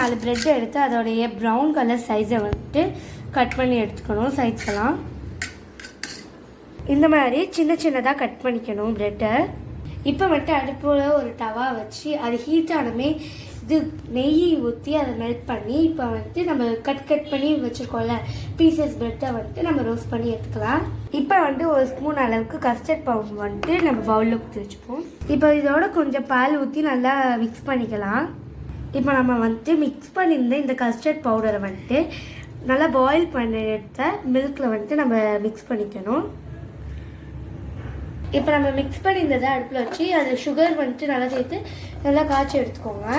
4 bread எடுத்து அதோடைய brown colour சைஸை வந்துட்டு கட் பண்ணி எடுத்துக்கணும். சைட்ஸ் எல்லாம் இந்த மாதிரி சின்ன சின்னதாக கட் பண்ணிக்கணும் பிரெட்டை. இப்போ வந்துட்டு அடுப்பில் ஒரு தவா வச்சு அது ஹீட் ஆனமே இது நெய் ஊற்றி அதை மெல்ட் பண்ணி இப்போ வந்துட்டு நம்ம கட் பண்ணி வச்சுருக்கோம்ல பீசஸ் பிரெட்டை வந்துட்டு நம்ம ரோஸ்ட் பண்ணி எடுத்துக்கலாம். இப்போ வந்துட்டு 1 ஸ்பூன் அளவுக்கு கஸ்டர்ட் பவுடர் வந்துட்டு நம்ம பவுலில் ஊற்றி வச்சுப்போம். இப்போ இதோட கொஞ்சம் பால் ஊற்றி நல்லா மிக்ஸ் பண்ணிக்கலாம். இப்போ நம்ம வந்துட்டு மிக்ஸ் பண்ணியிருந்த இந்த கஸ்டர்ட் பவுடரை வந்துட்டு நல்லா பாயில் பண்ணி எடுத்த மில்கில் வந்துட்டு நம்ம மிக்ஸ் பண்ணிக்கணும். இப்போ நம்ம மிக்ஸ் பண்ணியிருந்ததை அடுப்பில் வச்சு அதில் சுகர் வந்துட்டு நல்லா சேர்த்து நல்லா காய்ச்சி எடுத்துக்கோங்க.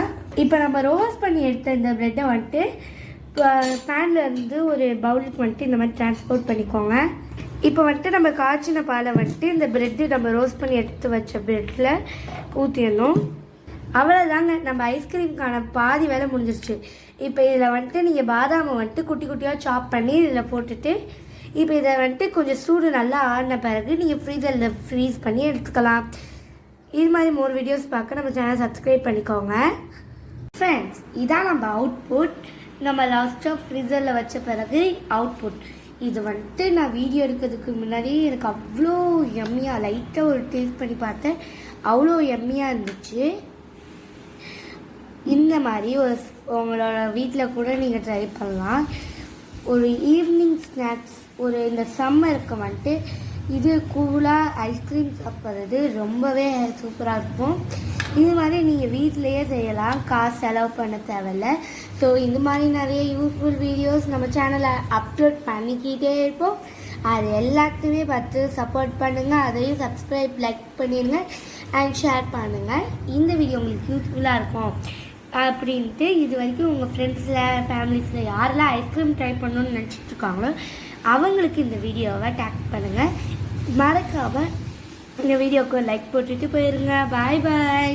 இப்போ நம்ம ரோஸ்ட் பண்ணி எடுத்த இந்த ப்ரெட்டை வந்துட்டு பேனில் இருந்து ஒரு பவுலுக்கு வந்துட்டு இந்த மாதிரி ட்ரான்ஸ்போர்ட் பண்ணிக்கோங்க. இப்போ வந்துட்டு நம்ம காய்ச்சின பாலை வந்துட்டு இந்த ப்ரெட்டு நம்ம ரோஸ்ட் பண்ணி எடுத்து வச்ச ப்ரெட்டில் ஊற்றிடணும். அவ்வளோதாங்க, நம்ம ஐஸ்கிரீமுக்கான பாதி வேலை முடிஞ்சிருச்சு. இப்போ இதில் வந்துட்டு நீங்கள் பாதாமை வந்துட்டு குட்டி குட்டியாக சாப் பண்ணி இதில் போட்டுட்டு இப்போ இதை வந்துட்டு கொஞ்சம் சூடு நல்லா ஆடின பிறகு நீங்கள் ஃப்ரீசரில் ஃப்ரீஸ் பண்ணி எடுத்துக்கலாம். இது மாதிரி மோர் வீடியோஸ் பார்க்க நம்ம சேனல் சப்ஸ்கிரைப் பண்ணிக்கோங்க. ஃப்ரெண்ட்ஸ், இதான் நம்ம அவுட்புட். நம்ம லாஸ்ட்டாக ஃப்ரீசரில் வச்ச பிறகு அவுட்புட் இது வந்துட்டு நான் வீடியோ எடுக்கிறதுக்கு முன்னாடி எனக்கு அவ்வளோ எம்மியாக லைட்டாக ஒரு டேஸ்ட் பண்ணி பார்த்தேன். அவ்வளோ எம்மியாக இருந்துச்சு. இந்த மாதிரி உங்களோட வீட்டில் கூட நீங்கள் ட்ரை பண்ணலாம். ஒரு ஈவினிங் ஸ்நாக்ஸ் ஒரு இந்த சம்மருக்கு வந்துட்டு இது கூலாக ஐஸ்கிரீம் சாப்பிட்றது ரொம்பவே சூப்பராக இருக்கும். இது மாதிரி நீங்கள் வீட்டிலையே செய்யலாம், காசு செலவு பண்ண தேவையில்லை. ஸோ இந்த மாதிரி நிறைய யூஸ்ஃபுல் வீடியோஸ் நம்ம சேனலில் அப்லோட் பண்ணிக்கிட்டே இருப்போம். அது எல்லாத்தையுமே பார்த்து சப்போர்ட் பண்ணுங்கள். அதையும் சப்ஸ்கிரைப் லைக் பண்ணிடுங்க அண்ட் ஷேர் பண்ணுங்கள். இந்த வீடியோ உங்களுக்கு யூஸ்ஃபுல்லாக இருக்கும் அப்படின்ட்டு இது வரைக்கும் உங்கள் ஃப்ரெண்ட்ஸில் ஃபேமிலிஸில் யாரெல்லாம் ஐஸ்கிரீம் ட்ரை பண்ணணுன்னு நினச்சிட்டு இருக்காங்களோ அவங்களுக்கு இந்த வீடியோவை டேக் பண்ணுங்கள். மறக்காமல் இந்த வீடியோவுக்கு லைக் போட்டுட்டு போயிருங்க. பாய் பாய்.